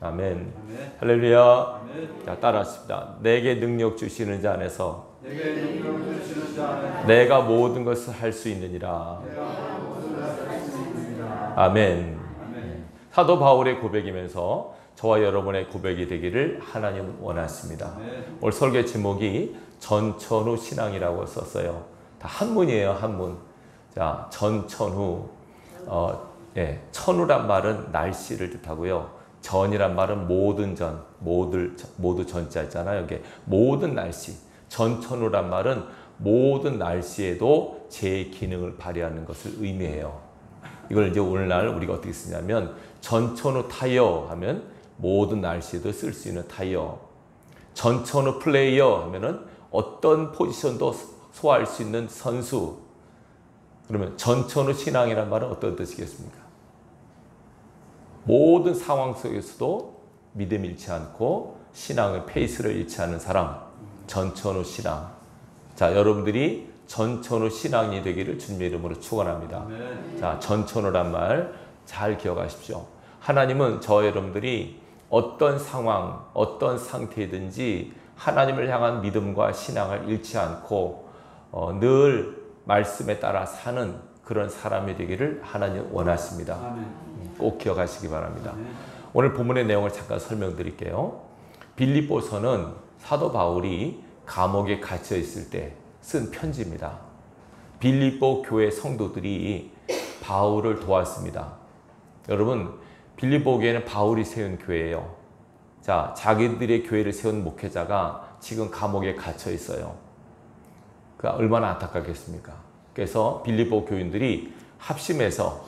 아멘. 아멘. 할렐루야. 아멘. 자, 따라하십니다. 내게 능력 주시는 자 안에서 내게 능력 주시는 자 안에서 내가 모든 것을 할 수 있느니라. 내가 모든 것을 할 수 있느니라. 아멘. 아멘. 사도 바울의 고백이면서 저와 여러분의 고백이 되기를 하나님은 원하십니다. 아멘. 오늘 설교 제목이 전천후 신앙이라고 썼어요. 다 한문이에요, 한문. 자, 전천후. 천후란 말은 날씨를 뜻하고요. 전이란 말은 모든 전, 모두 전자 있잖아요. 이게 모든 날씨. 전천후란 말은 모든 날씨에도 제 기능을 발휘하는 것을 의미해요. 이걸 이제 오늘날 우리가 어떻게 쓰냐면 전천후 타이어 하면 모든 날씨에도 쓸 수 있는 타이어. 전천후 플레이어 하면은 어떤 포지션도 소화할 수 있는 선수. 그러면 전천후 신앙이란 말은 어떤 뜻이겠습니까? 모든 상황 속에서도 믿음 잃지 않고 신앙의 페이스를 잃지 않는 사람. 전천후 신앙. 자, 여러분들이 전천후 신앙이 되기를 주님의 이름으로 축원합니다. 아멘. 자, 전천후란 말 잘 기억하십시오. 하나님은 저와 여러분들이 어떤 상황, 어떤 상태이든지 하나님을 향한 믿음과 신앙을 잃지 않고 늘 말씀에 따라 사는 그런 사람이 되기를 하나님 원하십니다. 아멘. 꼭 기억하시기 바랍니다. 아멘. 오늘 본문의 내용을 잠깐 설명드릴게요. 빌립보서는 사도 바울이 감옥에 갇혀 있을 때 쓴 편지입니다. 빌립보 교회 성도들이 바울을 도왔습니다. 여러분, 빌립보 교회는 바울이 세운 교회예요. 자, 자기들의 교회를 세운 목회자가 지금 감옥에 갇혀 있어요. 그 얼마나 안타깝겠습니까? 그래서 빌립보 교인들이 합심해서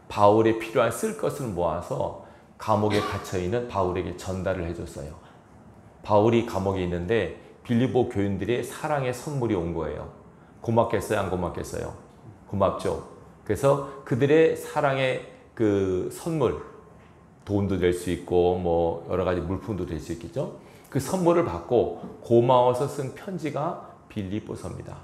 바울에 필요한 쓸 것을 모아서 감옥에 갇혀 있는 바울에게 전달을 해줬어요. 바울이 감옥에 있는데 빌립보 교인들의 사랑의 선물이 온 거예요. 고맙겠어요? 안 고맙겠어요? 고맙죠. 그래서 그들의 사랑의 그 선물, 돈도 될 수 있고 뭐 여러 가지 물품도 될 수 있겠죠. 그 선물을 받고 고마워서 쓴 편지가 빌립보서입니다.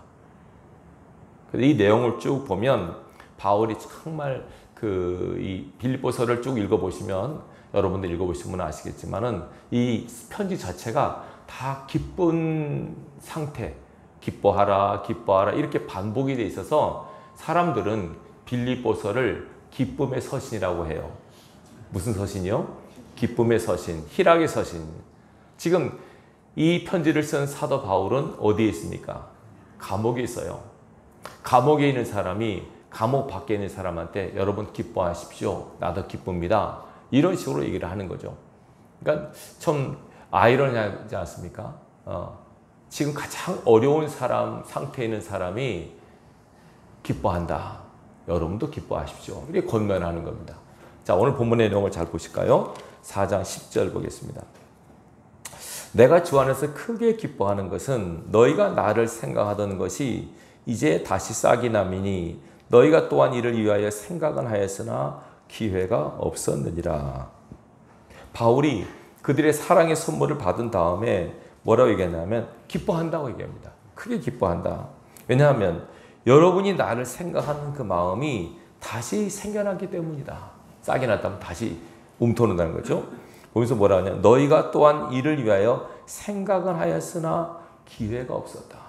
이 내용을 쭉 보면 바울이 정말 이 빌립보서를 쭉 읽어보시면 여러분들 읽어보시면 아시겠지만은 이 편지 자체가 다 기쁜 상태, 기뻐하라, 기뻐하라 이렇게 반복이 돼 있어서 사람들은 빌립보서를 기쁨의 서신이라고 해요. 무슨 서신이요? 기쁨의 서신, 희락의 서신. 지금 이 편지를 쓴 사도 바울은 어디에 있습니까? 감옥에 있어요. 감옥에 있는 사람이 감옥 밖에 있는 사람한테 여러분 기뻐하십시오. 나도 기쁩니다. 이런 식으로 얘기를 하는 거죠. 그러니까 좀 아이러니하지 않습니까? 지금 가장 어려운 상태에 있는 사람이 기뻐한다. 여러분도 기뻐하십시오. 이렇게 권면하는 겁니다. 자, 오늘 본문의 내용을 잘 보실까요? 4장 10절 보겠습니다. 내가 주 안에서 크게 기뻐하는 것은 너희가 나를 생각하던 것이 이제 다시 싹이 나미니 너희가 또한 이를 위하여 생각은 하였으나 기회가 없었느니라. 바울이 그들의 사랑의 선물을 받은 다음에 뭐라고 얘기했냐면 기뻐한다고 얘기합니다. 크게 기뻐한다. 왜냐하면 여러분이 나를 생각하는 그 마음이 다시 생겨나기 때문이다. 싹이 났다면 다시 움터는다는 거죠. 거기서 뭐라 하냐. 너희가 또한 이를 위하여 생각은 하였으나 기회가 없었다.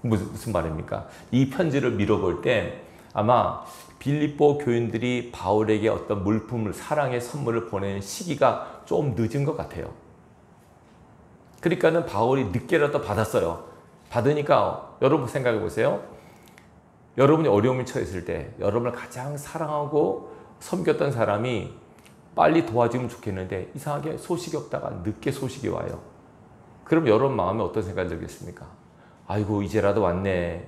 무슨 말입니까? 이 편지를 미뤄볼 때 아마 빌립보 교인들이 바울에게 어떤 물품을, 사랑의 선물을 보내는 시기가 좀 늦은 것 같아요. 그러니까는 바울이 늦게라도 받았어요. 받으니까 여러분 생각해 보세요. 여러분이 어려움에 처했을 때 여러분을 가장 사랑하고 섬겼던 사람이 빨리 도와주면 좋겠는데 이상하게 소식이 없다가 늦게 소식이 와요. 그럼 여러분 마음에 어떤 생각이 들겠습니까? 아이고 이제라도 왔네.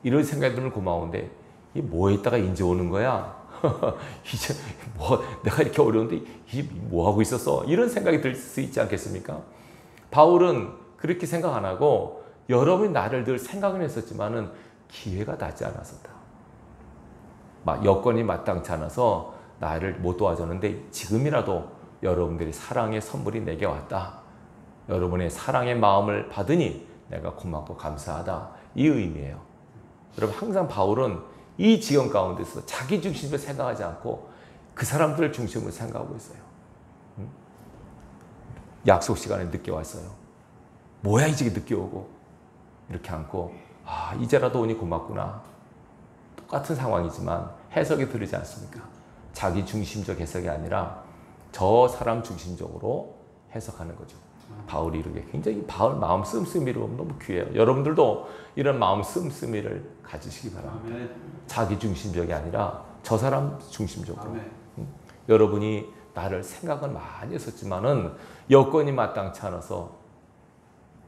이런 생각이 들면 고마운데 이 뭐 했다가 이제 오는 거야? 이제 뭐 내가 이렇게 어려운데 이제 뭐 하고 있었어? 이런 생각이 들 수 있지 않겠습니까? 바울은 그렇게 생각 안 하고 여러분이 나를 늘 생각은 했었지만은 기회가 닿지 않았었다. 여건이 마땅치 않아서 나를 못 도와줬는데 지금이라도 여러분들이 사랑의 선물이 내게 왔다. 여러분의 사랑의 마음을 받으니 내가 고맙고 감사하다. 이 의미예요. 여러분 항상 바울은 이 지경 가운데서 자기 중심을 생각하지 않고 그 사람들을 중심으로 생각하고 있어요. 약속 시간에 늦게 왔어요. 뭐야 이제 늦게 오고. 이렇게 않고 이제라도 오니 고맙구나. 똑같은 상황이지만 해석이 다르지 않습니까? 자기 중심적 해석이 아니라 저 사람 중심적으로 해석하는 거죠. 바울이 이렇게 굉장히 바울 마음 씀씀이로 너무 귀해요. 여러분들도 이런 마음 씀씀이를 가지시기 바랍니다. 아멘. 자기 중심적이 아니라 저 사람 중심적으로. 아멘. 여러분이 나를 생각은 많이 했었지만은 여건이 마땅치 않아서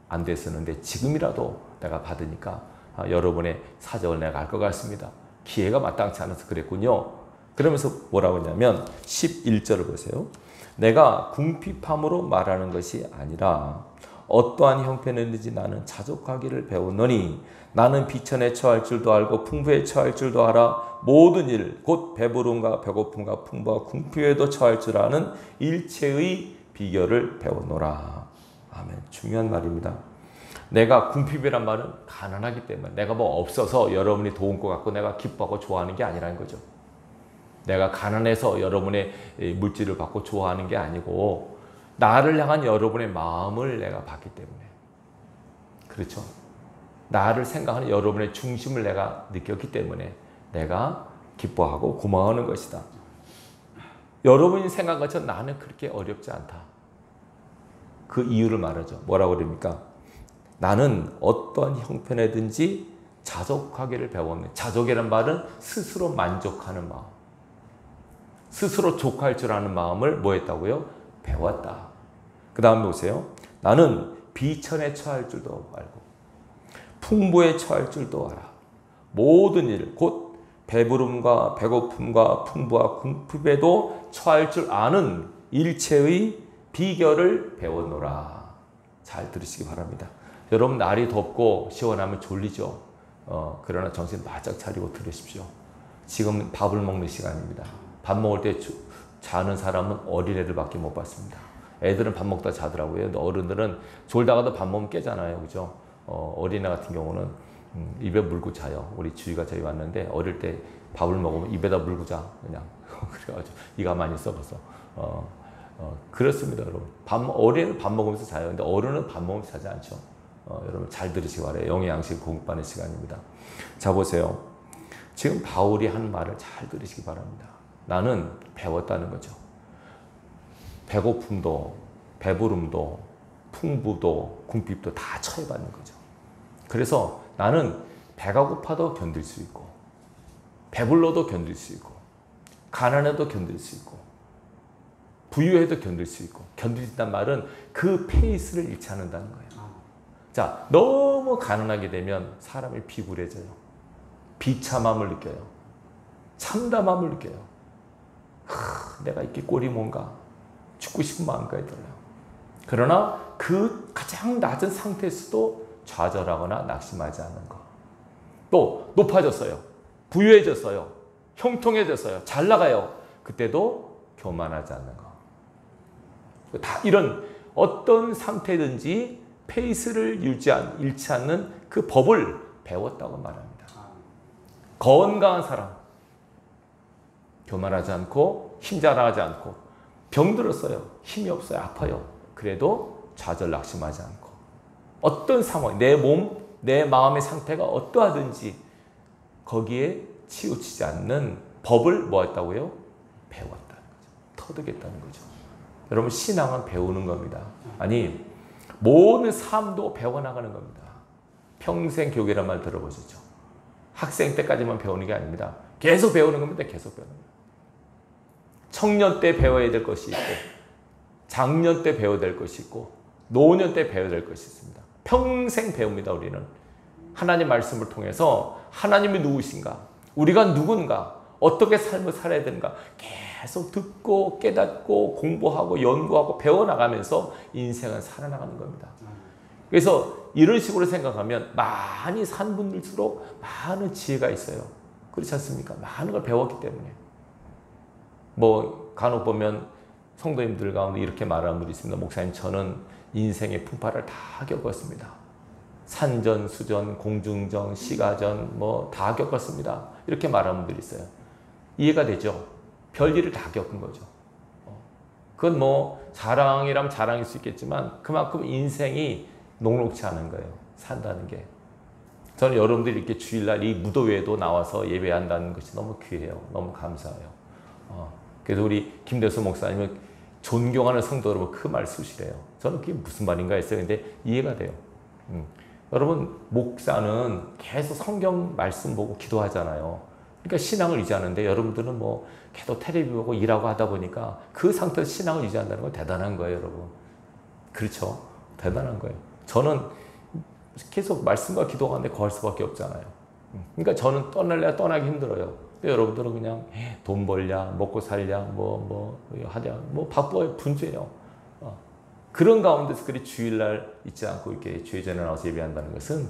안 됐었는데 지금이라도 내가 받으니까 여러분의 사정을 내가 알 것 같습니다. 기회가 마땅치 않아서 그랬군요. 그러면서 뭐라고 했냐면 11절을 보세요. 내가 궁핍함으로 말하는 것이 아니라 어떠한 형편이든지 나는 자족하기를 배웠노니 나는 비천에 처할 줄도 알고 풍부에 처할 줄도 알아 모든 일 곧 배부름과 배고픔과 풍부와 궁핍에도 처할 줄 아는 일체의 비결을 배웠노라. 아멘. 중요한 말입니다. 내가 궁핍이란 말은 가난하기 때문에 내가 뭐 없어서 여러분이 도운 것 같고 내가 기뻐하고 좋아하는 게 아니라는 거죠. 내가 가난해서 여러분의 물질을 받고 좋아하는 게 아니고 나를 향한 여러분의 마음을 내가 받기 때문에 그렇죠. 나를 생각하는 여러분의 중심을 내가 느꼈기 때문에 내가 기뻐하고 고마워하는 것이다. 여러분이 생각한 것처럼 나는 그렇게 어렵지 않다. 그 이유를 말하죠. 뭐라고 그럽니까? 나는 어떠한 형편에든지 자족하기를 배웠네. 자족이란 말은 스스로 만족하는 마음. 스스로 족할 줄 아는 마음을 뭐 했다고요? 배웠다. 그 다음에 보세요. 나는 비천에 처할 줄도 알고 풍부에 처할 줄도 알아. 모든 일, 곧 배부름과 배고픔과 풍부와 궁핍에도 처할 줄 아는 일체의 비결을 배웠노라. 잘 들으시기 바랍니다. 여러분 날이 덥고 시원하면 졸리죠. 그러나 정신 바짝 차리고 들으십시오. 지금 밥을 먹는 시간입니다. 밥 먹을 때 자는 사람은 어린애들밖에 못 봤습니다. 애들은 밥 먹다 자더라고요. 근데 어른들은 졸다가도 밥 먹으면 깨잖아요. 그죠? 어린애 같은 경우는 입에 물고 자요. 우리 주희가 저희 왔는데 어릴 때 밥을 먹으면 입에다 물고 자. 그냥. 그래가지고 이가 많이 썩어서. 그렇습니다, 여러분. 어린애는 밥 먹으면서 자요. 근데 어른은 밥 먹으면서 자지 않죠. 여러분 잘 들으시기 바라요. 영의 양식 공급하는 시간입니다. 자, 보세요. 지금 바울이 한 말을 잘 들으시기 바랍니다. 나는 배웠다는 거죠. 배고픔도, 배부름도, 풍부도, 궁핍도 다 처해받는 거죠. 그래서 나는 배가 고파도 견딜 수 있고, 배불러도 견딜 수 있고, 가난해도 견딜 수 있고, 부유해도 견딜 수 있고, 견딜 말은 그 페이스를 잃지 않는다는 거예요. 자, 너무 가난하게 되면 사람이 비굴해져요. 비참함을 느껴요. 참담함을 느껴요. 내가 이렇게 꼴이 뭔가 죽고 싶은 마음까지 들어요. 그러나 그 가장 낮은 상태에서도 좌절하거나 낙심하지 않는 거. 또 높아졌어요. 부유해졌어요. 형통해졌어요. 잘 나가요. 그때도 교만하지 않는 거. 다 이런 어떤 상태든지 페이스를 잃지 않는 그 법을 배웠다고 말합니다. 건강한 사람, 교만하지 않고 힘자랑하지 않고 병들었어요. 힘이 없어요. 아파요. 그래도 좌절 낙심하지 않고 어떤 상황, 내 몸, 내 마음의 상태가 어떠하든지 거기에 치우치지 않는 법을 뭐 했다고요? 배웠다는 거죠. 터득했다는 거죠. 여러분 신앙은 배우는 겁니다. 아니 모든 삶도 배워나가는 겁니다. 평생 교육이란 말 들어보셨죠? 학생 때까지만 배우는 게 아닙니다. 계속 배우는 겁니다. 계속 배우는 겁니다. 청년 때 배워야 될 것이 있고 장년 때 배워야 될 것이 있고 노년 때 배워야 될 것이 있습니다. 평생 배웁니다. 우리는 하나님 말씀을 통해서 하나님이 누구신가, 우리가 누군가, 어떻게 삶을 살아야 되는가 계속 듣고 깨닫고 공부하고 연구하고 배워나가면서 인생은 살아나가는 겁니다. 그래서 이런 식으로 생각하면 많이 산 분들수록 많은 지혜가 있어요. 그렇지 않습니까? 많은 걸 배웠기 때문에. 뭐 간혹 보면 성도님들 가운데 이렇게 말하는 분이 있습니다. 목사님, 저는 인생의 풍파를 다 겪었습니다. 산전, 수전, 공중전, 시가전 뭐 다 겪었습니다. 이렇게 말하는 분들이 있어요. 이해가 되죠? 별일을 다 겪은 거죠. 그건 뭐 자랑이라면 자랑일 수 있겠지만 그만큼 인생이 녹록지 않은 거예요. 산다는 게. 저는 여러분들이 이렇게 주일날 이 무도회에도 나와서 예배한다는 것이 너무 귀해요. 너무 감사해요. 그래서 우리 김대수 목사님은 존경하는 성도 여러분 그 말 쓰시래요. 저는 그게 무슨 말인가 했어요. 근데 이해가 돼요. 여러분 목사는 계속 성경 말씀 보고 기도하잖아요. 그러니까 신앙을 유지하는데 여러분들은 뭐 계속 텔레비 보고 일하고 하다 보니까 그 상태에서 신앙을 유지한다는 건 대단한 거예요, 여러분. 그렇죠? 대단한 거예요. 저는 계속 말씀과 기도가 하는데 거할 수밖에 없잖아요. 그러니까 저는 떠날래야 떠나기 힘들어요. 근데 여러분들은 그냥 돈 벌랴, 먹고 살랴, 뭐 하랴, 뭐 바빠요, 분주해요. 그런 가운데서 그리 주일날 잊지 않고 이렇게 주의 전에 나와서 예배한다는 것은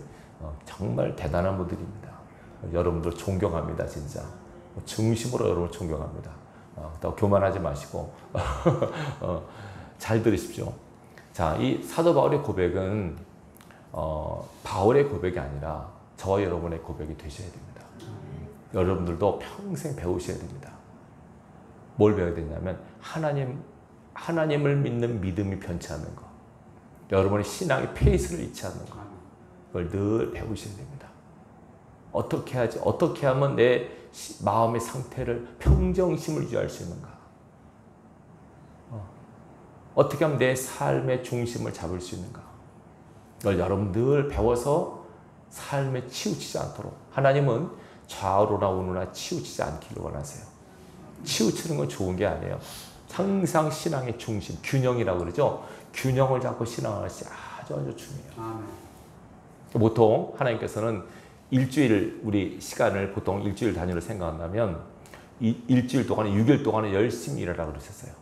정말 대단한 분들입니다. 여러분들 존경합니다, 진짜. 중심으로 여러분을 존경합니다. 더 교만하지 마시고 잘 들으십시오. 자, 이 사도 바울의 고백은 바울의 고백이 아니라 저와 여러분의 고백이 되셔야 됩니다. 여러분들도 평생 배우셔야 됩니다. 뭘 배워야 되냐면 하나님을 믿는 믿음이 변치 않는 것, 여러분의 신앙의 페이스를 잃지 않는 것, 그걸 늘 배우셔야 됩니다. 어떻게 하면 내 마음의 상태를 평정심을 유지할 수 있는가? 어떻게 하면 내 삶의 중심을 잡을 수 있는가? 이걸 여러분 늘 배워서 삶에 치우치지 않도록. 하나님은 좌우로나 우로나 치우치지 않기를 원하세요. 치우치는 건 좋은 게 아니에요. 항상 신앙의 중심, 균형이라고 그러죠. 균형을 잡고 신앙을 하시 아주 중요해요. 아멘. 보통 하나님께서는 우리 시간을 보통 일주일 단위로 생각한다면 일주일 동안에 6일 동안에 열심히 일하라고 그러셨어요.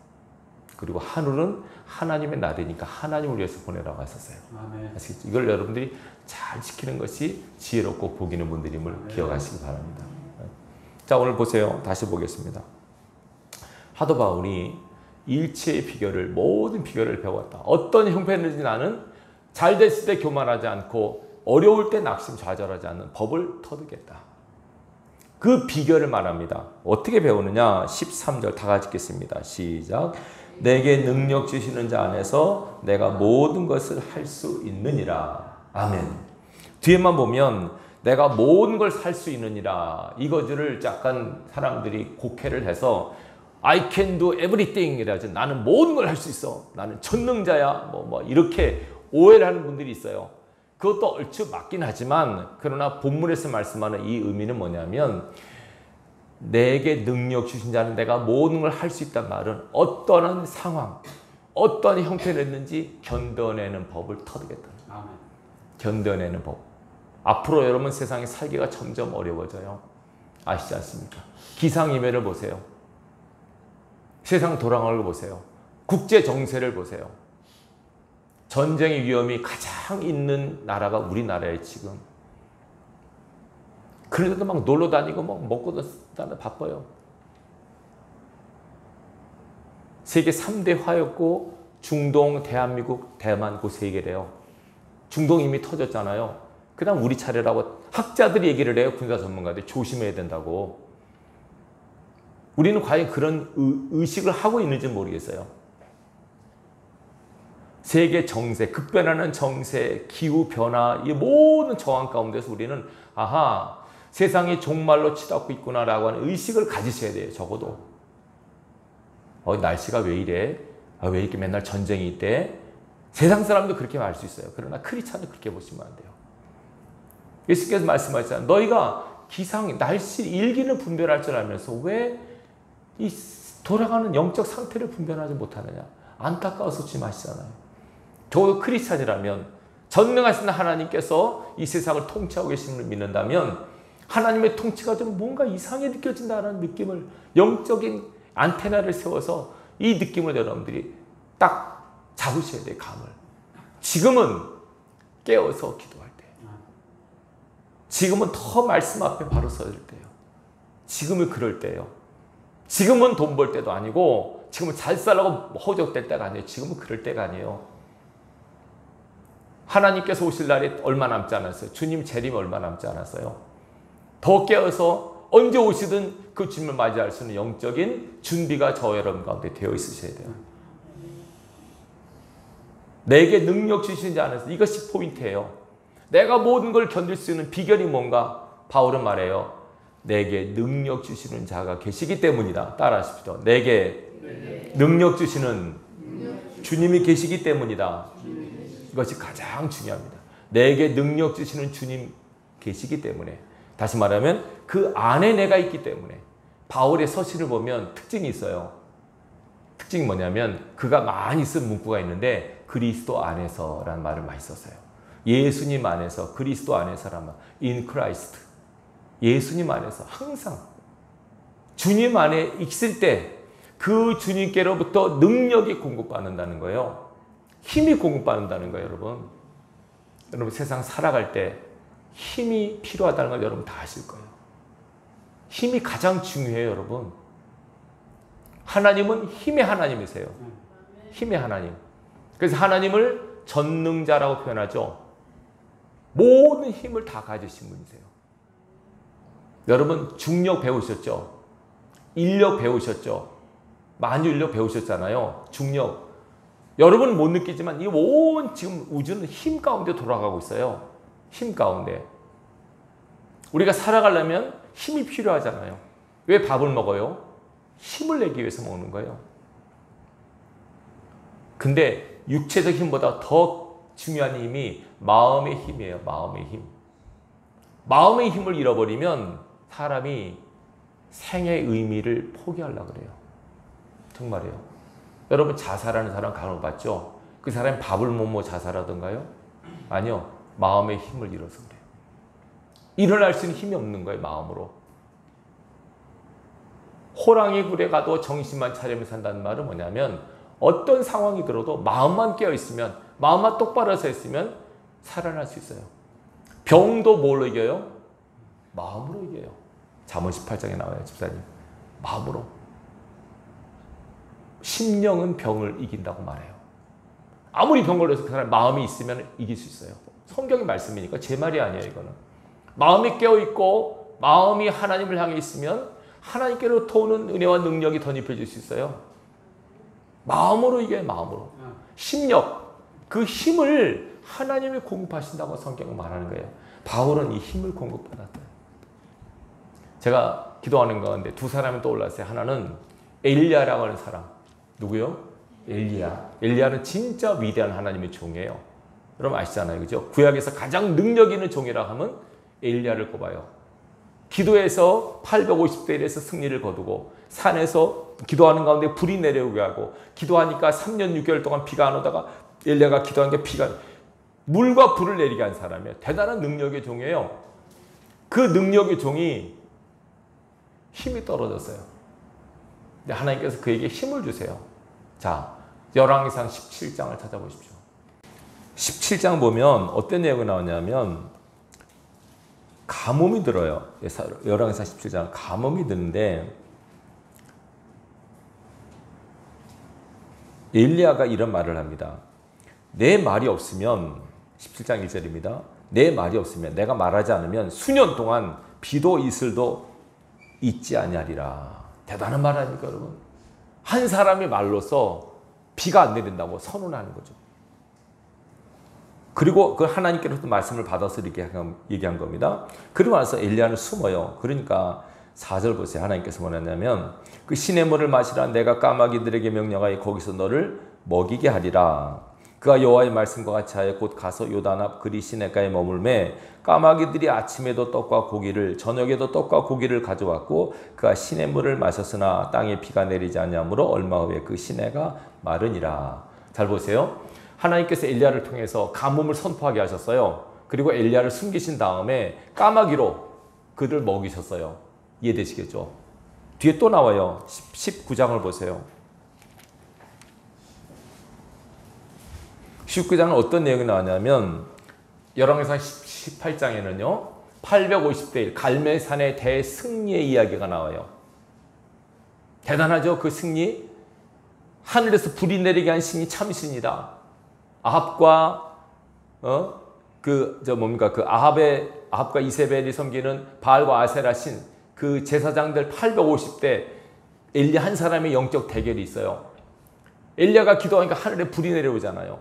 그리고 하루는 하나님의 날이니까 하나님을 위해서 보내라고 하셨어요. 아멘. 아시겠죠? 이걸 여러분들이 잘 지키는 것이 지혜롭고 복 있는 분들임을 기억하시기 바랍니다. 자, 오늘 보세요. 다시 보겠습니다. 사도 바울이 일체의 비결을, 모든 비결을 배웠다. 어떤 형편이든지 나는 잘 됐을 때 교만하지 않고 어려울 때 낙심 좌절하지 않는 법을 터득했다. 그 비결을 말합니다. 어떻게 배우느냐? 13절 다 같이 읽겠습니다. 시작. 내게 능력 주시는 자 안에서 내가 모든 것을 할 수 있느니라. 아멘. 뒤에만 보면 내가 모든 걸 살 수 있느니라. 이거를 약간 사람들이 곡해를 해서 I can do everything 이라지. 나는 모든 걸 할 수 있어. 나는 전능자야. 이렇게 오해를 하는 분들이 있어요. 그것도 얼추 맞긴 하지만 그러나 본문에서 말씀하는 이 의미는 뭐냐면 내게 능력 주신 자는 내가 모든 걸 할 수 있다는 말은 어떠한 상황, 어떠한 형편이었는지 견뎌내는 법을 터득했다는 거예요. 견뎌내는 법. 앞으로 여러분 세상에 살기가 점점 어려워져요. 아시지 않습니까? 기상이변을 보세요. 세상 돌아가는 걸 보세요. 국제 정세를 보세요. 전쟁의 위험이 가장 있는 나라가 우리나라에 지금. 그런데도 막 놀러 다니고 먹고 다니고 바빠요. 세계 3대 화였고 중동, 대한민국, 대만 그 세 개래요. 중동 이미 터졌잖아요. 그 다음 우리 차례라고 학자들이 얘기를 해요. 군사 전문가들이 조심해야 된다고. 우리는 과연 그런 의식을 하고 있는지 모르겠어요. 세계 정세, 급변하는 정세, 기후변화, 이 모든 정황 가운데서 우리는 세상이 종말로 치닫고 있구나라고 하는 의식을 가지셔야 돼요. 적어도. 날씨가 왜 이래? 왜 이렇게 맨날 전쟁이 있대? 세상 사람도 그렇게 말 수 있어요. 그러나 크리스찬은 그렇게 보시면 안 돼요. 예수께서 말씀하셨잖아요. 너희가 기상, 날씨, 일기는 분별할 줄 알면서 왜 이 돌아가는 영적 상태를 분별하지 못하느냐? 안타까워서 지마시잖아요. 적어도 크리스찬이라면 전능하신 하나님께서 이 세상을 통치하고 계심을 믿는다면 하나님의 통치가 좀 뭔가 이상하게 느껴진다는 느낌을, 영적인 안테나를 세워서 이 느낌을 여러분들이 딱 잡으셔야 돼요. 감을. 지금은 깨어서 기도할 때. 지금은 더 말씀 앞에 바로 서야 될 때예요. 지금은 그럴 때예요. 지금은 돈 벌 때도 아니고 지금은 잘 살라고 허적될 때가 아니에요. 지금은 그럴 때가 아니에요. 하나님께서 오실 날이 얼마 남지 않았어요. 주님 재림이 얼마 남지 않았어요. 더 깨어서 언제 오시든 그 주님을 맞이할 수 있는 영적인 준비가 저 여러분 가운데 되어 있으셔야 돼요. 내게 능력 주시는 자 안에서 이것이 포인트예요. 내가 모든 걸 견딜 수 있는 비결이 뭔가? 바울은 말해요. 내게 능력 주시는 자가 계시기 때문이다. 따라하십시오. 내게 능력 주시는 주님이 계시기 때문이다. 이것이 가장 중요합니다. 내게 능력 주시는 주님 계시기 때문에. 다시 말하면 그 안에 내가 있기 때문에. 바울의 서신을 보면 특징이 있어요. 특징이 뭐냐면 그가 많이 쓴 문구가 있는데 그리스도 안에서라는 말을 많이 썼어요. 예수님 안에서, 그리스도 안에서란 말. In Christ. 예수님 안에서 항상 주님 안에 있을 때 그 주님께로부터 능력이 공급받는다는 거예요. 힘이 공급받는다는 거예요, 여러분. 여러분 세상 살아갈 때 힘이 필요하다는 걸 여러분 다 아실 거예요. 힘이 가장 중요해요, 여러분. 하나님은 힘의 하나님이세요. 힘의 하나님. 그래서 하나님을 전능자라고 표현하죠. 모든 힘을 다 가지신 분이세요. 여러분 중력 배우셨죠? 인력 배우셨죠? 만유인력 배우셨잖아요. 중력. 여러분은 못 느끼지만 이 온 지금 우주는 힘 가운데 돌아가고 있어요. 힘 가운데. 우리가 살아가려면 힘이 필요하잖아요. 왜 밥을 먹어요? 힘을 내기 위해서 먹는 거예요. 근데 육체적 힘보다 더 중요한 힘이 마음의 힘이에요. 마음의 힘. 마음의 힘을 잃어버리면 사람이 생의 의미를 포기하려고 그래요. 정말이에요. 여러분 자살하는 사람 간혹 봤죠? 그 사람이 밥을 못 먹고 자살하던가요? 아니요. 마음의 힘을 잃어서 그래요. 일어날 수 있는 힘이 없는 거예요. 마음으로. 호랑이 굴에 가도 정신만 차리면 산다는 말은 뭐냐면 어떤 상황이 들어도 마음만 깨어있으면, 마음만 똑바로 서 있으면 살아날 수 있어요. 병도 뭘로 이겨요? 마음으로 이겨요. 잠언 18장에 나와요, 집사님. 마음으로. 심령은 병을 이긴다고 말해요. 아무리 병 걸려서 그 사람 마음이 있으면 이길 수 있어요. 성경의 말씀이니까 제 말이 아니에요, 이거는. 마음이 깨어있고 마음이 하나님을 향해 있으면 하나님께로부터 오는 은혜와 능력이 덧입혀질 수 있어요. 마음으로 이겨요, 마음으로. 심력, 그 힘을 하나님이 공급하신다고 성경은 말하는 거예요. 바울은 이 힘을 공급받았어요. 제가 기도하는 가운데 두 사람이 떠올랐어요. 하나는 엘리야라고 하는 사람. 누구요? 엘리야. 엘리야는 진짜 위대한 하나님의 종이에요. 여러분 아시잖아요. 그죠? 구약에서 가장 능력 있는 종이라고 하면 엘리야를 꼽아요. 기도해서 850대 1에서 승리를 거두고 산에서 기도하는 가운데 불이 내려오게 하고 기도하니까 3년 6개월 동안 비가 안 오다가 엘리야가 기도한 게 비가 물과 불을 내리게 한 사람이에요. 대단한 능력의 종이에요. 그 능력의 종이 힘이 떨어졌어요. 근데 하나님께서 그에게 힘을 주세요. 자, 열왕기상 17장을 찾아보십시오. 17장 보면 어떤 내용이 나오냐면 가뭄이 들어요. 열왕기상 17장 가뭄이 드는데 엘리야가 이런 말을 합니다. 내 말이 없으면 17장 1절입니다. 내 말이 없으면 내가 말하지 않으면 수년 동안 비도 이슬도 있지 아니하리라. 대단한 말 아닙니까, 여러분? 한 사람의 말로서 비가 안 내린다고 선언하는 거죠. 그리고 그 하나님께로부터 말씀을 받아서 이렇게 얘기한 겁니다. 그러고 나서 엘리야는 숨어요. 그러니까 4절 보세요. 하나님께서 뭐냐면 그 시냇물을 마시라. 내가 까마귀들에게 명령하여 거기서 너를 먹이게 하리라. 그가 여호와의 말씀과 같이 하여 곧 가서 요단 앞 그리 시냇가에 머물매 까마귀들이 아침에도 떡과 고기를 저녁에도 떡과 고기를 가져왔고 그가 시냇물을 마셨으나 땅에 비가 내리지 아니하므로 얼마 후에 그 시내가 마르니라. 잘 보세요. 하나님께서 엘리야를 통해서 가뭄을 선포하게 하셨어요. 그리고 엘리야를 숨기신 다음에 까마귀로 그를 먹이셨어요. 이해되시겠죠? 뒤에 또 나와요. 19장을 보세요. 19장은 어떤 내용이 나왔냐면 열왕기상 18장에는요. 850대 1 갈멜산의 대승리의 이야기가 나와요. 대단하죠? 그 승리. 하늘에서 불이 내리게 한 신이 참신이다. 아합과 아합과 이세벨이 섬기는 바알과 아세라 신, 그 제사장들 850대 엘리야 한 사람의 영적 대결이 있어요. 엘리야가 기도하니까 하늘에 불이 내려오잖아요.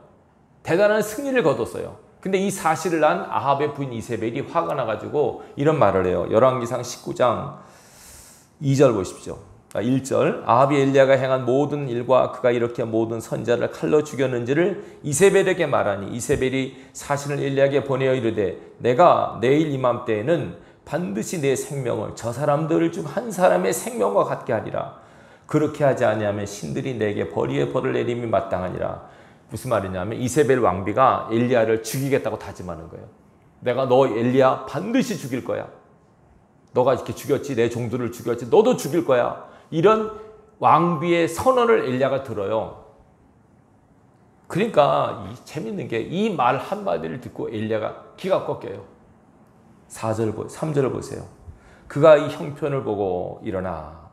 대단한 승리를 거뒀어요. 근데 이 사실을 난 아합의 부인 이세벨이 화가 나가지고 이런 말을 해요. 열왕기상 19장 2절 보십시오. 1절 아합이 엘리야가 행한 모든 일과 그가 이렇게 모든 선자를 칼로 죽였는지를 이세벨에게 말하니 이세벨이 사실을 엘리야에게 보내어 이르되 내가 내일 이맘때에는 반드시 내 생명을 저 사람들 중 한 사람의 생명과 같게 하리라. 그렇게 하지 아니하면 신들이 내게 벌이의 벌을 내림이 마땅하니라. 무슨 말이냐면 이세벨 왕비가 엘리야를 죽이겠다고 다짐하는 거예요. 내가 너 엘리야 반드시 죽일 거야. 너가 이렇게 죽였지, 내 종들을 죽였지, 너도 죽일 거야. 이런 왕비의 선언을 엘리야가 들어요. 그러니까 재밌는 게 이 말 한마디를 듣고 엘리야가 기가 꺾여요. 3절을 보세요. 그가 이 형편을 보고 일어나,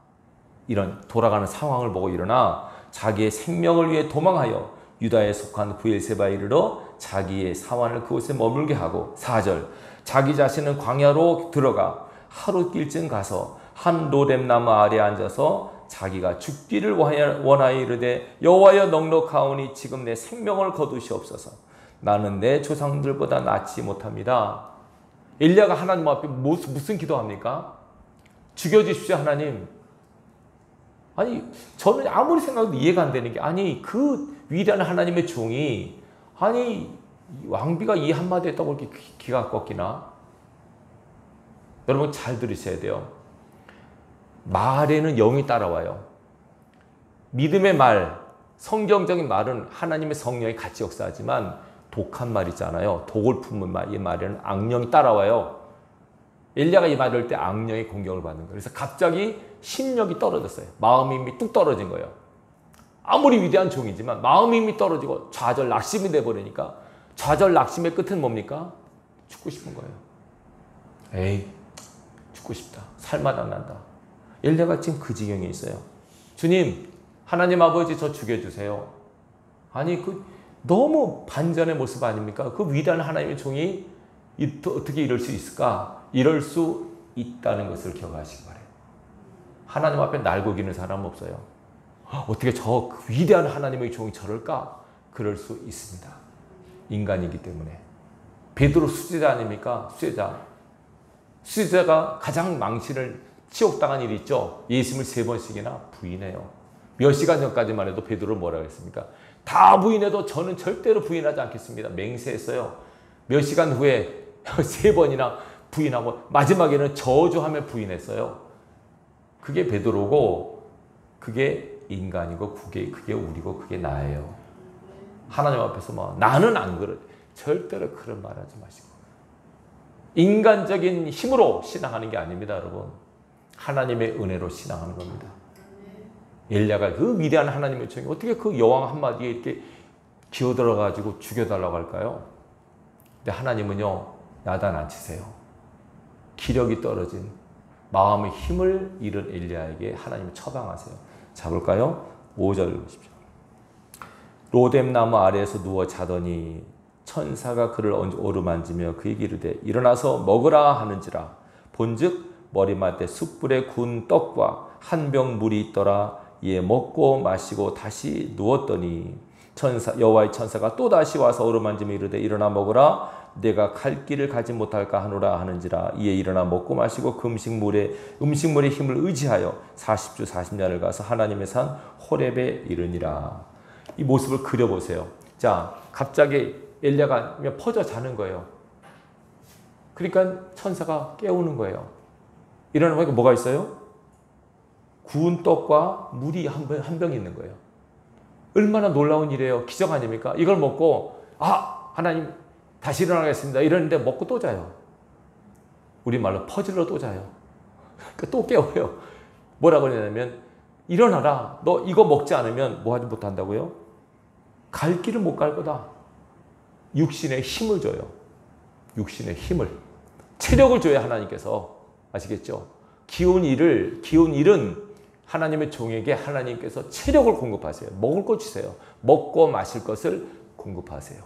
이런 돌아가는 상황을 보고 일어나 자기의 생명을 위해 도망하여 유다에 속한 브엘세바에 이르러 자기의 사환을 그곳에 머물게 하고 4절 자기 자신은 광야로 들어가 하룻길쯤 가서 한 로뎀나무 아래 앉아서 자기가 죽기를 원하여 이르되 여호와여 넉넉하오니 지금 내 생명을 거두시옵소서. 나는 내 조상들보다 낫지 못합니다. 엘리야가 하나님 앞에 무슨 기도합니까? 죽여주십시오 하나님. 아니 저는 아무리 생각해도 이해가 안 되는 게 아니 그 위대한 하나님의 종이 아니 왕비가 이 한마디 했다고 이렇게 기가 꺾이나? 여러분 잘 들으셔야 돼요. 말에는 영이 따라와요. 믿음의 말, 성경적인 말은 하나님의 성령이 같이 역사하지만 독한 말 있잖아요. 독을 품은 말, 이 말에는 악령이 따라와요. 엘리야가 이 말을 할 때 악령의 공격을 받는 거예요. 그래서 갑자기 심력이 떨어졌어요. 마음의 힘이 뚝 떨어진 거예요. 아무리 위대한 종이지만 마음의 힘이 떨어지고 좌절 낙심이 돼버리니까 좌절 낙심의 끝은 뭡니까? 죽고 싶은 거예요. 에이 죽고 싶다. 살만 안 난다. 엘리야가 지금 그 지경에 있어요. 주님 하나님 아버지 저 죽여주세요. 아니 그 너무 반전의 모습 아닙니까? 그 위대한 하나님의 종이 어떻게 이럴 수 있을까? 이럴 수 있다는 것을 기억하시기 바래요. 하나님 앞에 날고기는 사람은 없어요. 어떻게 저 위대한 하나님의 종이 저럴까? 그럴 수 있습니다. 인간이기 때문에. 베드로 수제자 아닙니까? 수제자가 가장 망신을 치욕당한 일이 있죠. 예수님을 3번씩이나 부인해요. 몇 시간 전까지만 해도 베드로를 뭐라고 했습니까? 다 부인해도 저는 절대로 부인하지 않겠습니다. 맹세했어요. 몇 시간 후에 3번이나 부인하고 마지막에는 저주하며 부인했어요. 그게 베드로고 그게 인간이고 그게 우리고 그게 나예요. 하나님 앞에서 뭐 나는 안 그래. 절대로 그런 말 하지 마시고. 인간적인 힘으로 신앙하는 게 아닙니다, 여러분. 하나님의 은혜로 신앙하는 겁니다. 엘리야가 그 위대한 하나님의 종이 어떻게 그 여왕 한마디에 이렇게 기어들어가지고 죽여달라고 할까요? 근데 하나님은요, 야단 안 치세요. 기력이 떨어진 마음의 힘을 잃은 엘리야에게 하나님을 처방하세요. 자, 볼까요? 5절 보십시오. 로뎀나무 아래에서 누워 자더니 천사가 그를 어루만지며 그에게 이르되 일어나서 먹으라 하는지라. 본즉 머리맡에 숯불에 구운 떡과 한 병 물이 있더라. 이에 먹고 마시고 다시 누웠더니 여호와의 천사가 또 다시 와서 어루만지며 이르되 일어나 먹으라. 내가 갈 길을 가지 못할까 하노라 하는지라. 이에 일어나 먹고 마시고 그 음식물의 힘을 의지하여 40주 40년을 가서 하나님의 산 호렙에 이르니라. 이 모습을 그려보세요. 자, 갑자기 엘리야가 퍼져 자는 거예요. 그러니까 천사가 깨우는 거예요. 일어나보니까 뭐가 있어요? 구운 떡과 물이 한 병 있는 거예요. 얼마나 놀라운 일이에요. 기적 아닙니까? 이걸 먹고 하나님 다시 일어나겠습니다. 이러는데 먹고 또 자요. 우리말로 퍼즐로 또 자요. 그러니까 또 깨워요. 뭐라고 그러냐면 일어나라. 너 이거 먹지 않으면 뭐 하지 못한다고요? 갈 길을 못 갈 거다. 육신의 힘을 줘요. 육신의 힘을. 체력을 줘야 하나님께서. 아시겠죠? 기운 일은 하나님의 종에게 하나님께서 체력을 공급하세요. 먹을 것 주세요. 먹고 마실 것을 공급하세요.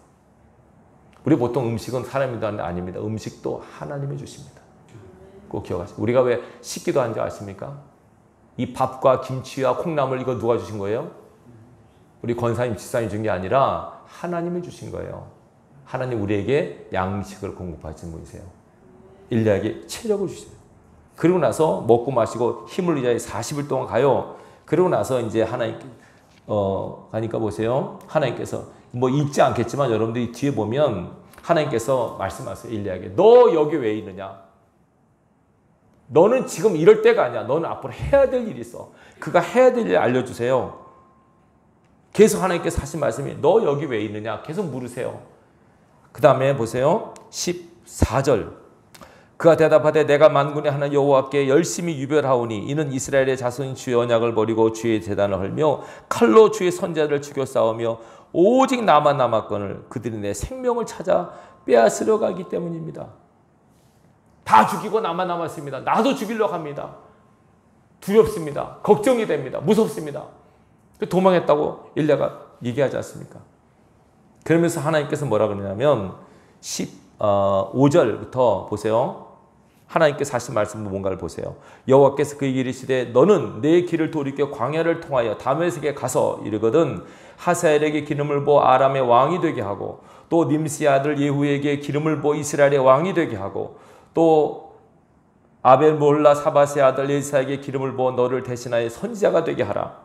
우리 보통 음식은 사람이 하는 게 아닙니다. 음식도 하나님이 주십니다. 꼭 기억하세요. 우리가 왜 식기도 한 줄 아십니까? 이 밥과 김치와 콩나물 이거 누가 주신 거예요? 우리 권사님, 집사님 준 게 아니라 하나님이 주신 거예요. 하나님 우리에게 양식을 공급하시는 분이세요. 일리야에게 체력을 주세요. 그리고 나서 먹고 마시고 힘을 의지하여 40일 동안 가요. 그리고 나서 이제 하나님께 가니까 보세요. 하나님께서 뭐 읽지 않겠지만 여러분들이 뒤에 보면 하나님께서 말씀하세요. 일리야에게 너 여기 왜 있느냐? 너는 지금 이럴 때가 아니야. 너는 앞으로 해야 될 일이 있어. 그가 해야 될 일 알려주세요. 계속 하나님께서 하신 말씀이 너 여기 왜 있느냐? 계속 물으세요. 그 다음에 보세요. 14절. 그가 대답하되 내가 만군의 하나님 여호와께 열심히 유별하오니 이는 이스라엘의 자손이 주의 언약을 버리고 주의 제단을 헐며 칼로 주의 선자들을 죽여 싸우며 오직 나만 남았거늘 그들이 내 생명을 찾아 빼앗으려 가기 때문입니다. 다 죽이고 나만 남았습니다. 나도 죽이려고 합니다. 두렵습니다. 걱정이 됩니다. 무섭습니다. 도망했다고 일리야가 얘기하지 않습니까? 그러면서 하나님께서 뭐라 그러냐면 15절부터 보세요. 하나님께서 하신 말씀 뭔가를 보세요. 여호와께서 그에게 이르시되 너는 내 길을 돌이켜 광야를 통하여 다메섹에 가서 이르거든 하사엘에게 기름을 부어 아람의 왕이 되게 하고 또 님시의 아들 예후에게 기름을 부어 이스라엘의 왕이 되게 하고 또 아벨 몰라 사바스의 아들 엘사에게 기름을 부어 너를 대신하여 선지자가 되게 하라.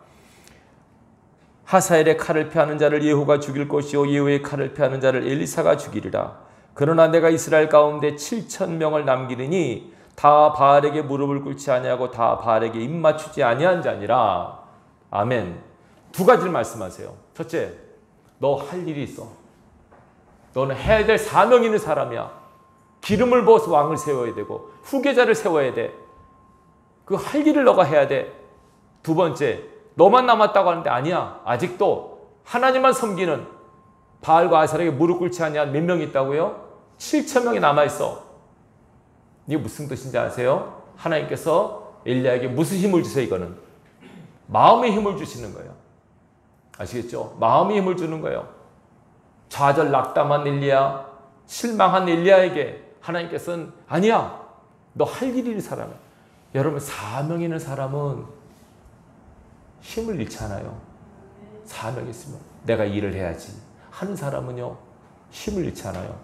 하사엘의 칼을 피하는 자를 예후가 죽일 것이요 예후의 칼을 피하는 자를 엘리사가 죽이리라. 그러나 내가 이스라엘 가운데 7,000명을 남기느니 다 바알에게 무릎을 꿇지 아니하고 다 바알에게 입 맞추지 아니한 자니라. 아멘. 두 가지를 말씀하세요. 첫째, 너 할 일이 있어. 너는 해야 될 사명 있는 사람이야. 기름을 부어서 왕을 세워야 되고 후계자를 세워야 돼. 그 할 일을 너가 해야 돼. 두 번째, 너만 남았다고 하는데 아니야. 아직도 하나님만 섬기는 바알과 아셀에게 무릎 꿇지 아니한 몇 명이 있다고요? 7,000명이 남아있어. 이게 무슨 뜻인지 아세요? 하나님께서 엘리야에게 무슨 힘을 주세요? 이거는 마음의 힘을 주시는 거예요. 아시겠죠? 마음의 힘을 주는 거예요. 좌절 낙담한 엘리야, 실망한 엘리야에게 하나님께서는 아니야. 너 할 일이 있는 사람이야. 여러분 사명 있는 사람은 힘을 잃지 않아요. 사명이 있으면 내가 일을 해야지 하는 사람은요 힘을 잃지 않아요.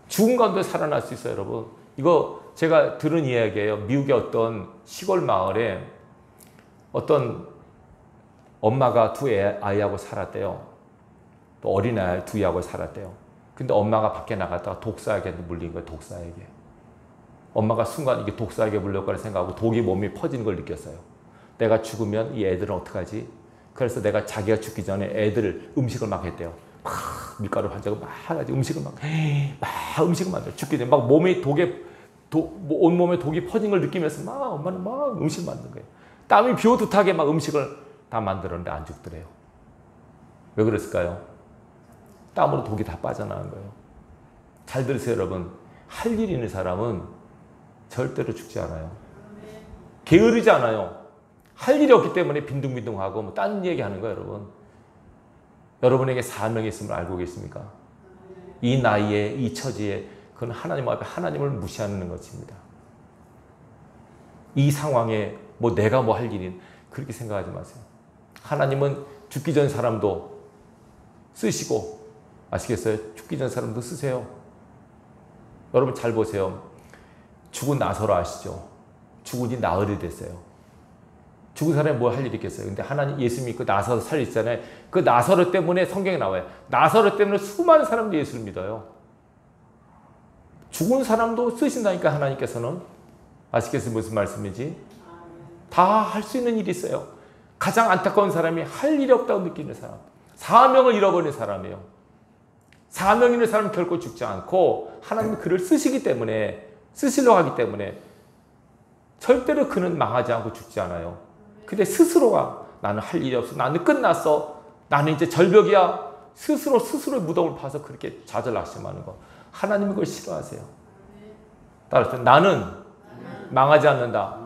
죽은 가운데 살아날 수 있어요. 여러분 이거 제가 들은 이야기예요. 미국의 어떤 시골 마을에 어떤 엄마가 두 아이하고 살았대요. 또 어린아이 두 아이하고 살았대요. 근데 엄마가 밖에 나갔다가 독사에게 물린 거예요. 독사에게. 엄마가 순간 이게 독사에게 물릴 거라 생각하고 독이 몸에 퍼지는 걸 느꼈어요. 내가 죽으면 이 애들은 어떡하지? 그래서 내가 자기가 죽기 전에 애들 음식을 막 했대요. 막 밀가루 반죽을 막 해가지고 음식을 막 음식을 만들어. 죽기 전에 막 몸에 온몸에 독이 퍼진 걸 느끼면서 막 엄마는 막 음식을 만든 거예요. 땀이 비오듯하게 막 음식을 다 만들었는데 안 죽더래요. 왜 그랬을까요? 땀으로 독이 다 빠져나간 거예요. 잘 들으세요, 여러분. 할 일 있는 사람은 절대로 죽지 않아요. 게으르지 않아요. 할 일이 없기 때문에 빈둥빈둥하고 뭐 딴 얘기하는 거예요, 여러분. 여러분에게 사명이 있음을 알고 계십니까? 이 나이에, 이 처지에 그건 하나님 앞에 하나님을 무시하는 것입니다. 이 상황에 뭐 내가 뭐 할 일인 그렇게 생각하지 마세요. 하나님은 죽기 전 사람도 쓰시고 아시겠어요? 죽기 전 사람도 쓰세요. 여러분 잘 보세요. 죽은 나사로 아시죠? 죽은 지 나흘이 됐어요. 죽은 사람이 뭐 할 일이 있겠어요? 근데 하나님 예수 믿고 나사로 살리잖아요. 그 나사로 때문에 성경에 나와요. 나사로 때문에 수많은 사람들이 예수를 믿어요. 죽은 사람도 쓰신다니까 하나님께서는. 아시겠어요? 무슨 말씀이지? 다 할 수 있는 일이 있어요. 가장 안타까운 사람이 할 일이 없다고 느끼는 사람. 사명을 잃어버린 사람이에요. 사명 있는 사람은 결코 죽지 않고 하나님은 그를 쓰시기 때문에 쓰시려고 하기 때문에 절대로 그는 망하지 않고 죽지 않아요. 근데 스스로가 나는 할 일이 없어. 나는 끝났어. 나는 이제 절벽이야. 스스로의 무덤을 파서 그렇게 좌절낙심하는 거. 하나님은 그걸 싫어하세요. 따라서 나는 망하지 않는다.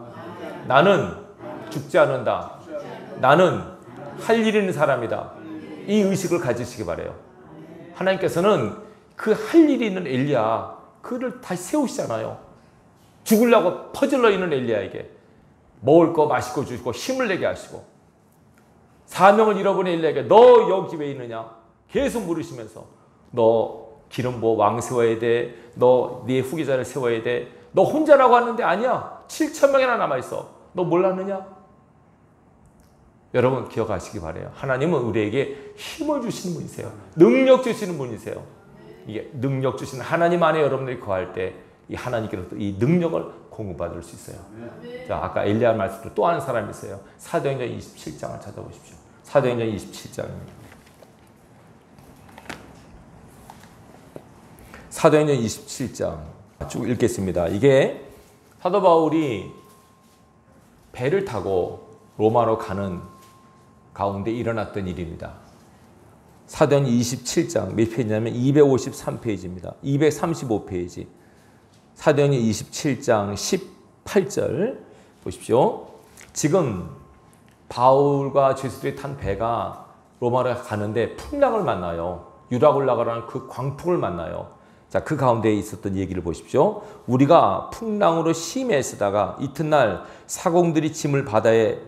나는 죽지 않는다. 나는 할 일 있는 사람이다. 이 의식을 가지시기 바라요. 하나님께서는 그 할 일이 있는 엘리야 그를 다시 세우시잖아요. 죽으려고 퍼질러 있는 엘리야에게 먹을 거 마실 거 주시고 힘을 내게 하시고, 사명을 잃어버린 엘리야에게 너 여기 왜 있느냐 계속 물으시면서, 너 기름 부어 왕 세워야 돼, 너 네 후계자를 세워야 돼, 너 혼자라고 하는데 아니야, 7,000명이나 남아있어, 너 몰랐느냐? 여러분 기억하시기 바라요. 하나님은 우리에게 힘을 주시는 분이세요. 능력 주시는 분이세요. 이게 능력 주시는 하나님 안에 여러분들이 거할 때 이 하나님께로부터 이 능력을 공급받을 수 있어요. 자, 아까 엘리야 말씀도 또 하는 사람이 있어요. 사도행전 27장을 찾아보십시오. 사도행전 27장입니다. 사도행전 27장 쭉 읽겠습니다. 이게 사도 바울이 배를 타고 로마로 가는 가운데 일어났던 일입니다. 사도행전 27장 몇 페이지냐면 253페이지입니다. 235페이지. 사도행전 27장 18절 보십시오. 지금 바울과 죄수들이 탄 배가 로마로 가는데 풍랑을 만나요. 유라굴라가라는 그 광풍을 만나요. 자, 그 가운데 있었던 얘기를 보십시오. 우리가 풍랑으로 심히 애쓰다가 이튿날 사공들이 짐을 바다에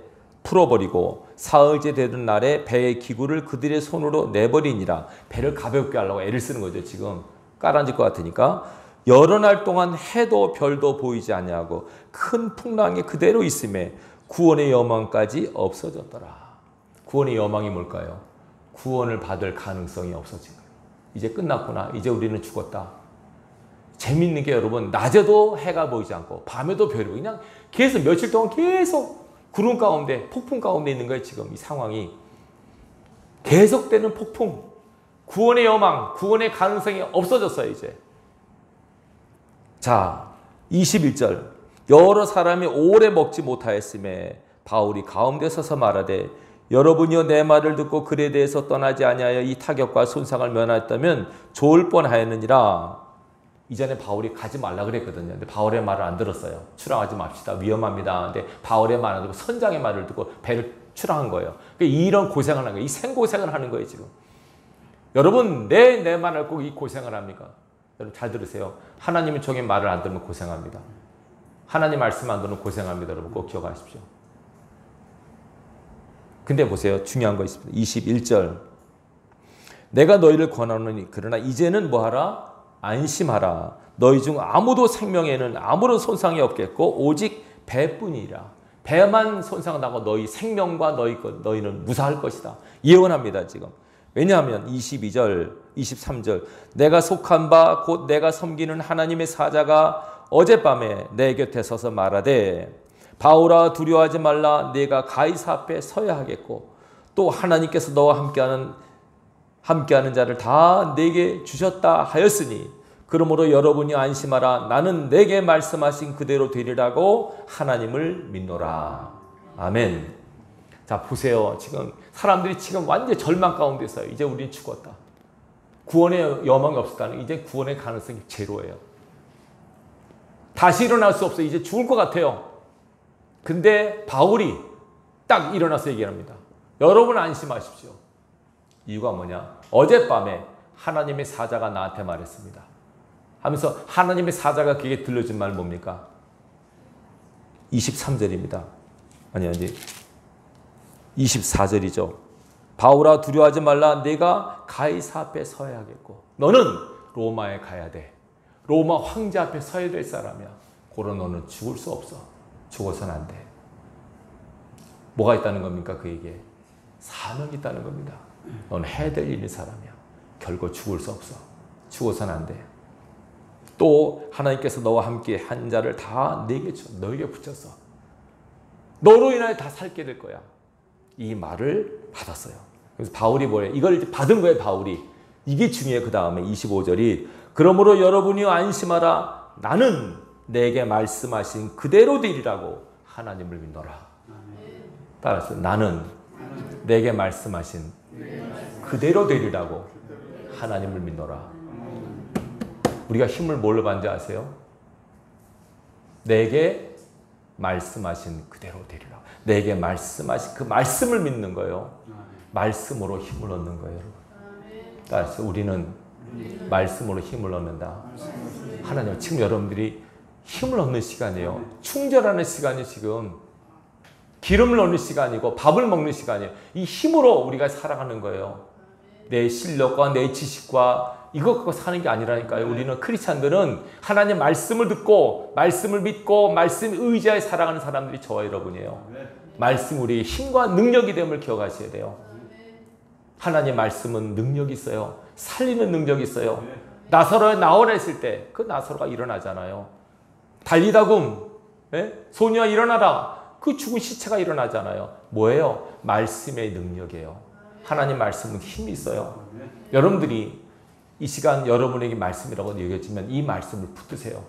풀어버리고 사흘째 되던 날에 배의 기구를 그들의 손으로 내버리니라. 배를 가볍게 하려고 애를 쓰는 거죠. 지금 깔아앉을 것 같으니까. 여러 날 동안 해도 별도 보이지 아니하고 큰 풍랑이 그대로 있음에 구원의 여망까지 없어졌더라. 구원의 여망이 뭘까요? 구원을 받을 가능성이 없어진 거예요. 이제 끝났구나. 이제 우리는 죽었다. 재밌는 게 여러분, 낮에도 해가 보이지 않고 밤에도 별이 보이고 그냥 계속 며칠 동안 계속 구름 가운데, 폭풍 가운데 있는 거예요. 지금 이 상황이 계속되는 폭풍, 구원의 여망, 구원의 가능성이 없어졌어요. 이제. 자, 21절. 여러 사람이 오래 먹지 못하였음에 바울이 가운데 서서 말하되, 여러분이여 내 말을 듣고 글에 대해서 떠나지 아니하여 이 타격과 손상을 면하였다면 좋을 뻔하였느니라. 이전에 바울이 가지 말라 그랬거든요. 근데 바울의 말을 안 들었어요. 출항하지 맙시다. 위험합니다. 근데 바울의 말을 안 듣고 선장의 말을 듣고 배를 출항한 거예요. 그러니까 이런 고생을 하는 거예요. 이 생고생을 하는 거예요, 지금. 여러분, 내 말을 꼭 이 고생을 합니까? 여러분 잘 들으세요. 하나님의 종의 말을 안 들으면 고생합니다. 하나님 말씀 안 들으면 고생합니다. 여러분 꼭 기억하십시오. 근데 보세요. 중요한 거 있습니다. 21절. 내가 너희를 권하노니 그러나 이제는 뭐하라? 안심하라. 너희 중 아무도 생명에는 아무런 손상이 없겠고 오직 배뿐이라. 배만 손상나고 너희 생명과 너희는 무사할 것이다. 예언합니다. 지금. 왜냐하면 22절, 23절. 내가 속한 바 곧 내가 섬기는 하나님의 사자가 어젯밤에 내 곁에 서서 말하되, 바울아 두려워하지 말라. 네가 가이사 앞에 서야 하겠고 또 하나님께서 너와 함께하는 자를 다 내게 주셨다 하였으니 그러므로 여러분이 안심하라. 나는 내게 말씀하신 그대로 되리라고 하나님을 믿노라. 아멘. 자, 보세요. 지금 사람들이 지금 완전 절망 가운데 있어요. 이제 우리는 죽었다. 구원의 여망이 없었다는, 이제 구원의 가능성이 제로예요. 다시 일어날 수 없어요. 이제 죽을 것 같아요. 근데 바울이 딱 일어나서 얘기합니다. 여러분 안심하십시오. 이유가 뭐냐? 어젯밤에 하나님의 사자가 나한테 말했습니다. 하면서 하나님의 사자가 그에게 들려준 말 뭡니까? 23절입니다. 아니 24절이죠. 바울아 두려워하지 말라. 네가 가이사 앞에 서야 하겠고 너는 로마에 가야 돼. 로마 황제 앞에 서야 될 사람이야. 고로 너는 죽을 수 없어. 죽어서는 안 돼. 뭐가 있다는 겁니까? 그에게 사명이 있다는 겁니다. 넌 해야 될 일인 사람이야. 결코 죽을 수 없어. 죽어서는 안 돼. 또 하나님께서 너와 함께 한 자를 다 내게 줘. 너에게 붙였어. 너로 인하여 다 살게 될 거야. 이 말을 받았어요. 그래서 바울이 뭐예요? 이걸 받은 거예요, 바울이. 이게 중요해요. 그 다음에 25절이 그러므로 여러분이 안심하라. 나는 내게 말씀하신 그대로 되리라고 하나님을 믿노라. 따라서 나는 내게 말씀하신 그대로 되리라고 하나님을 믿노라. 우리가 힘을 뭘로 받는지 아세요? 내게 말씀하신 그대로 되리라. 내게 말씀하신 그 말씀을 믿는 거예요. 말씀으로 힘을 얻는 거예요. 따라서 우리는 말씀으로 힘을 얻는다. 하나님, 지금 여러분들이 힘을 얻는 시간이에요. 충전하는 시간이 지금 기름을 얻는 시간이고 밥을 먹는 시간이에요. 이 힘으로 우리가 살아가는 거예요. 내 실력과 내 지식과 이것 갖고 사는 게 아니라니까요. 우리는 크리스찬들은 하나님 말씀을 듣고 말씀을 믿고 말씀 의지하에 살아가는 사람들이 저와 여러분이에요. 말씀 우리의 힘과 능력이 됨을 기억하셔야 돼요. 하나님 말씀은 능력이 있어요. 살리는 능력이 있어요. 나사로에 나오라 했을 때 그 나사로가 일어나잖아요. 달리다굼 소녀야 일어나라. 그 죽은 시체가 일어나잖아요. 뭐예요? 말씀의 능력이에요. 하나님 말씀은 힘이 있어요. 여러분들이 이 시간 여러분에게 말씀이라고 여겨지면 이 말씀을 붙드세요.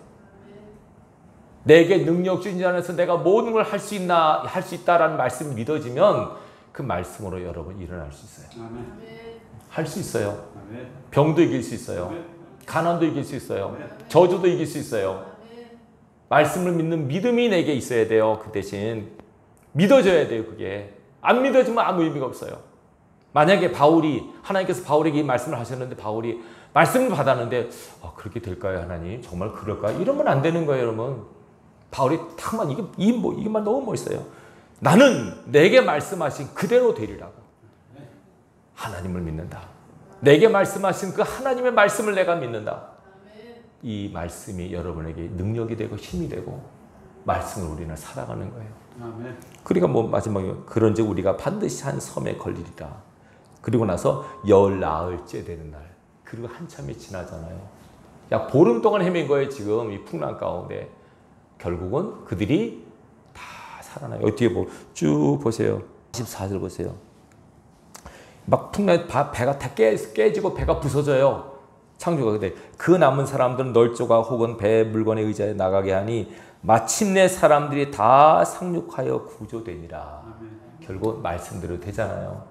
내게 능력 주신 자 안에서 내가 모든 걸 할 수 있나 할 수 있다라는 말씀이 믿어지면 그 말씀으로 여러분 일어날 수 있어요. 할 수 있어요. 병도 이길 수 있어요. 가난도 이길 수 있어요. 저주도 이길 수 있어요. 말씀을 믿는 믿음이 내게 있어야 돼요. 그 대신 믿어져야 돼요. 그게 안 믿어지면 아무 의미가 없어요. 만약에 하나님께서 바울에게 이 말씀을 하셨는데 바울이 말씀을 받았는데 그렇게 될까요 하나님? 정말 그럴까요? 이러면 안 되는 거예요 여러분. 바울이 탁만 이게만 너무 멋있어요. 나는 내게 말씀하신 그대로 되리라고. 하나님을 믿는다. 내게 말씀하신 그 하나님의 말씀을 내가 믿는다. 이 말씀이 여러분에게 능력이 되고 힘이 되고 말씀을 우리는 살아가는 거예요. 그러니까 마지막에 그런즉 우리가 반드시 한 섬에 걸리리라. 그리고 나서 열 나흘째 되는 날. 그리고 한참이 지나잖아요. 약 보름 동안 헤맨 거예요. 지금 이 풍랑 가운데. 결국은 그들이 다 살아나요. 뒤에 쭉 보세요. 24절 보세요. 막 풍랑에 배가 다 깨지고 배가 부서져요. 창조가. 근데 그 남은 사람들은 널조각 혹은 배 물건에 의지하여 나가게 하니 마침내 사람들이 다 상륙하여 구조되니라. 결국 말씀대로 되잖아요.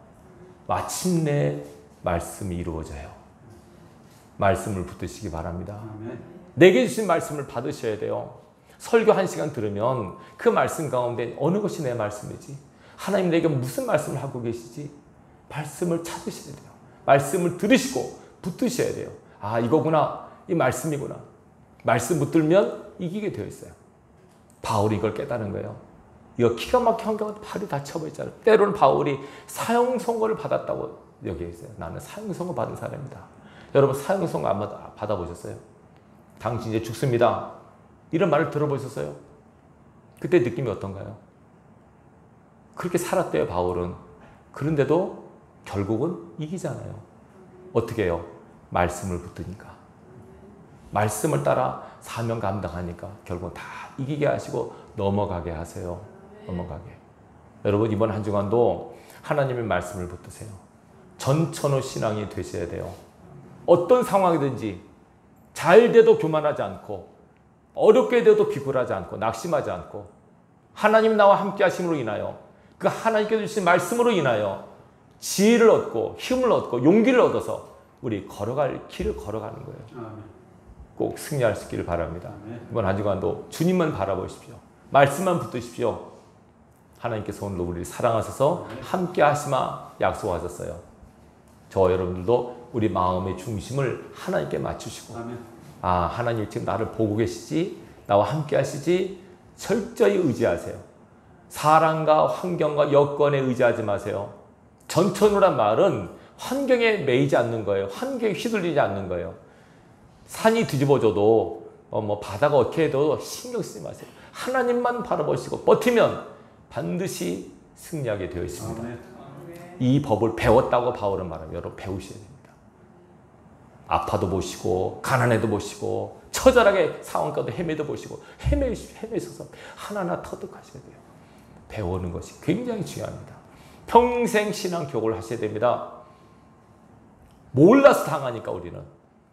마침내 말씀이 이루어져요. 말씀을 붙드시기 바랍니다. 내게 주신 말씀을 받으셔야 돼요. 설교 1시간 들으면 그 말씀 가운데 어느 것이 내 말씀이지? 하나님 내게 무슨 말씀을 하고 계시지? 말씀을 찾으셔야 돼요. 말씀을 들으시고 붙드셔야 돼요. 아, 이거구나. 이 말씀이구나. 말씀 붙들면 이기게 되어 있어요. 바울이 이걸 깨달은 거예요. 이거 기가 막혀 한경우도 발이 다쳐버렸잖아요. 때로는 바울이 사형 선고를 받았다고 여기에 있어요. 나는 사형 선고 받은 사람이다. 여러분 사형 선고 안 받아보셨어요? 당신 이제 죽습니다. 이런 말을 들어보셨어요? 그때 느낌이 어떤가요? 그렇게 살았대요, 바울은. 그런데도 결국은 이기잖아요. 어떻게 해요? 말씀을 붙드니까. 말씀을 따라 사명 감당하니까 결국 다 이기게 하시고 넘어가게 하세요. 넘어가게. 여러분 이번 한 주간도 하나님의 말씀을 붙드세요. 전천후 신앙이 되셔야 돼요. 어떤 상황이든지 잘 돼도 교만하지 않고 어렵게 돼도 비굴하지 않고 낙심하지 않고 하나님 나와 함께 하심으로 인하여 그 하나님께서 주신 말씀으로 인하여 지혜를 얻고 힘을 얻고 용기를 얻어서 우리 걸어갈 길을 걸어가는 거예요. 꼭 승리할 수 있기를 바랍니다. 이번 한 주간도 주님만 바라보십시오. 말씀만 붙드십시오. 하나님께서 오늘도 우리를 사랑하셔서 함께 하시마 약속하셨어요. 저와 여러분들도 우리 마음의 중심을 하나님께 맞추시고 하나님 지금 나를 보고 계시지? 나와 함께 하시지? 철저히 의지하세요. 사람과 환경과 여건에 의지하지 마세요. 전천후란 말은 환경에 매이지 않는 거예요. 환경에 휘둘리지 않는 거예요. 산이 뒤집어져도 바다가 어떻게 해도 신경 쓰지 마세요. 하나님만 바라보시고 버티면 반드시 승리하게 되어 있습니다. 이 법을 배웠다고 바울은 말합니다. 여러분 배우셔야 됩니다. 아파도 보시고 가난해도 보시고 처절하게 상황 가운데 헤매도 보시고 헤매셔서 하나하나 터득하셔야 돼요. 배우는 것이 굉장히 중요합니다. 평생 신앙 교육을 하셔야 됩니다. 몰라서 당하니까 우리는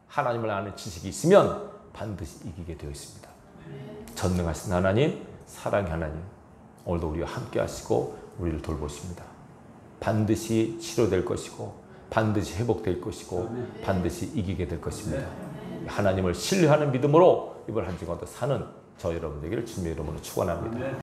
하나님을 아는 지식이 있으면 반드시 이기게 되어 있습니다. 전능하신 하나님, 사랑의 하나님, 오늘도 우리와 함께 하시고 우리를 돌보십니다. 반드시 치료될 것이고 반드시 회복될 것이고 반드시 이기게 될 것입니다. 하나님을 신뢰하는 믿음으로 이번 한 주간도 사는 저 여러분 되기를 주님의 이름으로 축원합니다.